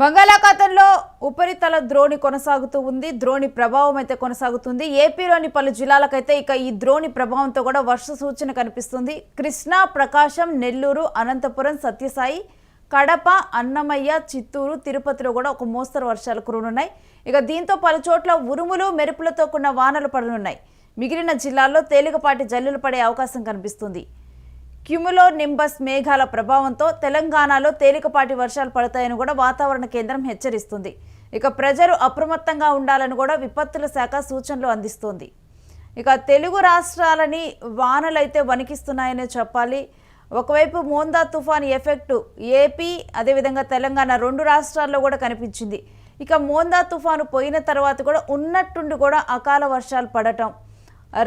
బంగాళాఖాతంలో ఉపరితల ద్రోణి కొనసాగుతూ ఉంది. ద్రోణి ప్రభావం అయితే కొనసాగుతుంది. ఏపీలోని పలు జిల్లాలకైతే ఇక ఈ ద్రోణి ప్రభావంతో కూడా వర్ష సూచన కనిపిస్తుంది. కృష్ణా, ప్రకాశం, నెల్లూరు, అనంతపురం, సత్యసాయి, కడప, అన్నమయ్య, చిత్తూరు, తిరుపతిలో కూడా ఒక మోస్తరు వర్షాలు కురనున్నాయి. ఇక దీంతో పలు చోట్ల ఉరుములు, మెరుపులతో కూడిన వానలు పడనున్నాయి. మిగిలిన జిల్లాల్లో తేలికపాటి జల్లులు పడే అవకాశం కనిపిస్తుంది. క్యుములో నింబస్ మేఘాల ప్రభావంతో తెలంగాణలో తేలికపాటి వర్షాలు పడతాయని కూడా వాతావరణ కేంద్రం హెచ్చరిస్తుంది. ఇక ప్రజలు అప్రమత్తంగా ఉండాలని కూడా విపత్తుల శాఖ సూచనలు అందిస్తోంది. ఇక తెలుగు రాష్ట్రాలని వానలైతే వణికిస్తున్నాయనే చెప్పాలి. ఒకవైపు మోందా తుఫాన్ ఎఫెక్టు ఏపీ అదేవిధంగా తెలంగాణ రెండు రాష్ట్రాల్లో కూడా కనిపించింది. ఇక మోందా తుఫాను పోయిన తర్వాత కూడా ఉన్నట్టుండి కూడా అకాల వర్షాలు పడటం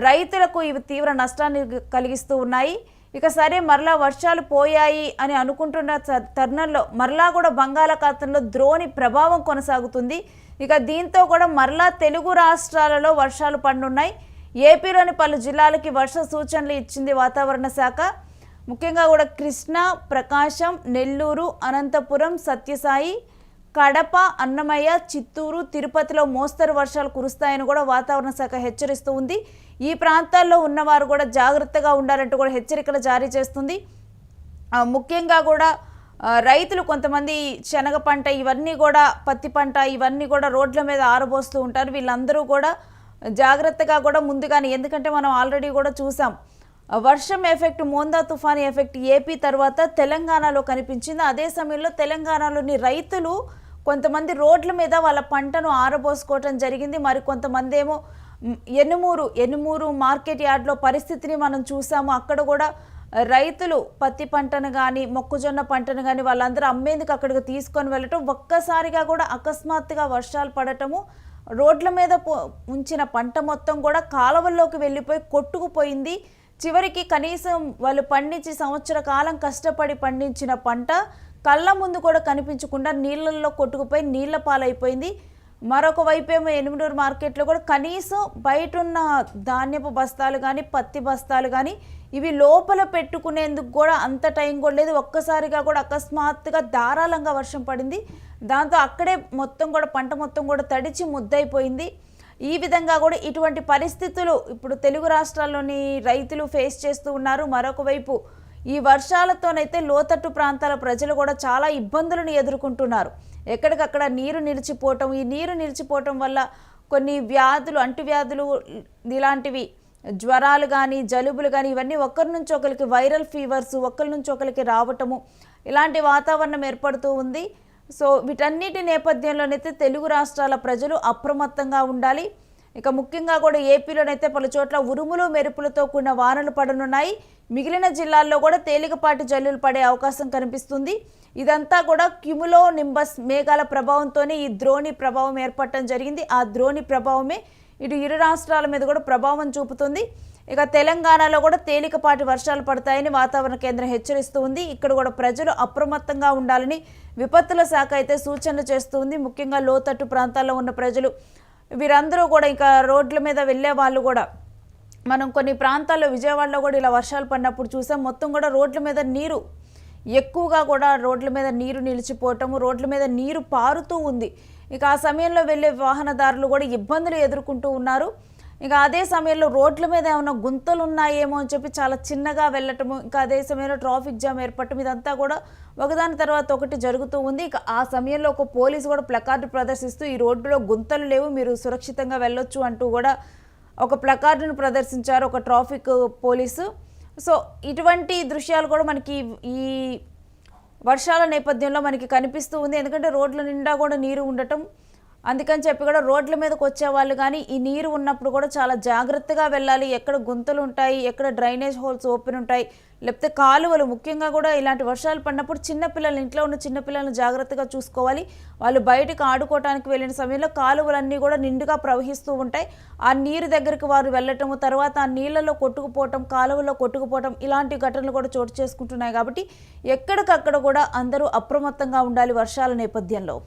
రైతులకు ఇవి తీవ్ర నష్టాన్ని కలిగిస్తూ ఉన్నాయి. ఇక సరే మరలా వర్షాలు పోయాయి అని అనుకుంటున్న తరుణంలో మరలా కూడా బంగాళాఖాతంలో ద్రోణి ప్రభావం కొనసాగుతుంది. ఇక దీంతో కూడా మరలా తెలుగు రాష్ట్రాలలో వర్షాలు పడనున్నాయి. ఏపీలోని పలు జిల్లాలకి వర్ష సూచనలు ఇచ్చింది వాతావరణ శాఖ. ముఖ్యంగా కూడా కృష్ణా, ప్రకాశం, నెల్లూరు, అనంతపురం, సత్యసాయి, కడప, అన్నమయ్య, చిత్తూరు, తిరుపతిలో మోస్తరు వర్షాలు కురుస్తాయని కూడా వాతావరణ శాఖ హెచ్చరిస్తూ ఉంది. ఈ ప్రాంతాల్లో ఉన్నవారు కూడా జాగ్రత్తగా ఉండాలంటూ కూడా హెచ్చరికలు జారీ చేస్తుంది. ముఖ్యంగా కూడా రైతులు కొంతమంది శనగ పంట ఇవన్నీ కూడా పత్తి పంట ఇవన్నీ కూడా రోడ్ల మీద ఆరబోస్తూ ఉంటారు. వీళ్ళందరూ కూడా జాగ్రత్తగా కూడా ముందుగానే, ఎందుకంటే మనం ఆల్రెడీ కూడా చూసాం వర్షం ఎఫెక్ట్, మోందా తుఫాన్ ఎఫెక్ట్ ఏపీ తర్వాత తెలంగాణలో కనిపించింది. అదే సమయంలో తెలంగాణలోని రైతులు కొంతమంది రోడ్ల మీద వాళ్ళ పంటను ఆరబోసుకోవటం జరిగింది. మరి కొంతమంది ఏమో ఎనుమూరు మార్కెట్ యార్డ్లో పరిస్థితిని మనం చూసాము. అక్కడ కూడా రైతులు పత్తి పంటను కానీ మొక్కజొన్న పంటను కానీ వాళ్ళందరూ అమ్మేందుకు అక్కడికి తీసుకొని వెళ్ళటం, ఒక్కసారిగా కూడా అకస్మాత్తుగా వర్షాలు పడటము, రోడ్ల మీద ఉంచిన పంట మొత్తం కూడా కాలువల్లోకి వెళ్ళిపోయి కొట్టుకుపోయింది. చివరికి కనీసం వాళ్ళు పండించి సంవత్సర కాలం కష్టపడి పండించిన పంట కళ్ళ ముందు కూడా కనిపించకుండా నీళ్ళల్లో కొట్టుకుపోయి నీళ్ల పాలైపోయింది. మరొక వైపేమో ఎనుమూరు మార్కెట్లో కూడా కనీసం బయట ఉన్న ధాన్యపు బస్తాలు కానీ పత్తి బస్తాలు కానీ ఇవి లోపల పెట్టుకునేందుకు కూడా అంత టైం కూడా లేదు. ఒక్కసారిగా కూడా అకస్మాత్తుగా ధారాళంగా వర్షం పడింది. దాంతో అక్కడే మొత్తం కూడా పంట మొత్తం కూడా తడిచి ముద్దయిపోయింది. ఈ విధంగా కూడా ఇటువంటి పరిస్థితులు ఇప్పుడు తెలుగు రాష్ట్రాల్లోని రైతులు ఫేస్ చేస్తూ ఉన్నారు. మరొక వైపు ఈ వర్షాలతోనైతే లోతట్టు ప్రాంతాల ప్రజలు కూడా చాలా ఇబ్బందులను ఎదుర్కొంటున్నారు. ఎక్కడికక్కడ నీరు నిలిచిపోవటం, ఈ నీరు నిలిచిపోవటం వల్ల కొన్ని వ్యాధులు, అంటువ్యాధులు ఇలాంటివి జ్వరాలు కానీ జలుబులు కానీ ఇవన్నీ ఒకరి నుంచి ఒకరికి వైరల్ ఫీవర్స్ ఒకరి నుంచి ఒకరికి రావటము ఇలాంటి వాతావరణం ఏర్పడుతూ ఉంది. సో వీటన్నిటి నేపథ్యంలోనైతే తెలుగు రాష్ట్రాల ప్రజలు అప్రమత్తంగా ఉండాలి. ఇక ముఖ్యంగా కూడా ఏపీలోనైతే పలు చోట్ల ఉరుములు మెరుపులతో కూడిన వానలు పడనున్నాయి. మిగిలిన జిల్లాల్లో కూడా తేలికపాటి జల్లులు పడే అవకాశం కనిపిస్తుంది. ఇదంతా కూడా క్యుములో నింబస్ మేఘాల ప్రభావంతోనే ఈ ద్రోణి ప్రభావం ఏర్పడటం జరిగింది. ఆ ద్రోణి ప్రభావమే ఇరు రాష్ట్రాల మీద కూడా ప్రభావం చూపుతుంది. ఇక తెలంగాణలో కూడా తేలికపాటి వర్షాలు పడతాయని వాతావరణ కేంద్రం హెచ్చరిస్తూ ఉంది. ఇక్కడ కూడా ప్రజలు అప్రమత్తంగా ఉండాలని విపత్తుల శాఖ అయితే సూచనలు చేస్తూ ఉంది. ముఖ్యంగా లోతట్టు ప్రాంతాల్లో ఉన్న ప్రజలు వీరందరూ కూడా ఇంకా రోడ్ల మీద వెళ్ళే వాళ్ళు కూడా, మనం కొన్ని ప్రాంతాల్లో విజయవాడలో కూడా ఇలా వర్షాలు పడినప్పుడు చూసాం. మొత్తం కూడా రోడ్ల మీద నీరు ఎక్కువగా కూడా రోడ్ల మీద నీరు నిలిచిపోవటము, రోడ్ల మీద నీరు పారుతూ ఉంది. ఇక ఆ సమయంలో వెళ్ళే వాహనదారులు కూడా ఇబ్బందులు ఎదుర్కొంటూ ఉన్నారు. ఇంకా అదే సమయంలో రోడ్ల మీద ఏమైనా గుంతలు ఉన్నాయేమో అని చెప్పి చాలా చిన్నగా వెళ్ళటము, ఇంకా అదే సమయంలో ట్రాఫిక్ జామ్ ఏర్పడటం ఇదంతా కూడా ఒకదాని తర్వాత ఒకటి జరుగుతూ ఉంది. ఇక ఆ సమయంలో ఒక పోలీసు కూడా ప్లకార్డు ప్రదర్శిస్తూ ఈ రోడ్డులో గుంతలు లేవు, మీరు సురక్షితంగా వెళ్ళొచ్చు అంటూ కూడా ఒక ప్లకార్డును ప్రదర్శించారు ఒక ట్రాఫిక్ పోలీసు. సో ఇటువంటి దృశ్యాలు కూడా మనకి ఈ వర్షాల నేపథ్యంలో మనకి కనిపిస్తూ ఉంది. ఎందుకంటే రోడ్ల నిండా కూడా నీరు ఉండటం, అందుకని చెప్పి కూడా రోడ్ల మీదకి వచ్చే వాళ్ళు కానీ ఈ నీరు ఉన్నప్పుడు కూడా చాలా జాగ్రత్తగా వెళ్ళాలి. ఎక్కడ గుంతలు ఉంటాయి, ఎక్కడ డ్రైనేజ్ హోల్స్ ఓపెన్ ఉంటాయి, లేకపోతే కాలువలు, ముఖ్యంగా కూడా ఇలాంటి వర్షాలు పడినప్పుడు చిన్నపిల్లలు, ఇంట్లో ఉన్న చిన్నపిల్లలను జాగ్రత్తగా చూసుకోవాలి. వాళ్ళు బయటకు ఆడుకోవడానికి వెళ్ళిన సమయంలో కాలువలన్నీ కూడా నిండుగా ప్రవహిస్తూ ఉంటాయి. ఆ నీరు దగ్గరికి వారు వెళ్ళటము, తర్వాత ఆ నీళ్ళలో కొట్టుకుపోవటం, కాలువలో కొట్టుకుపోవటం ఇలాంటి ఘటనలు కూడా చోటు చేసుకుంటున్నాయి. కాబట్టి ఎక్కడికక్కడ కూడా అందరూ అప్రమత్తంగా ఉండాలి వర్షాల నేపథ్యంలో.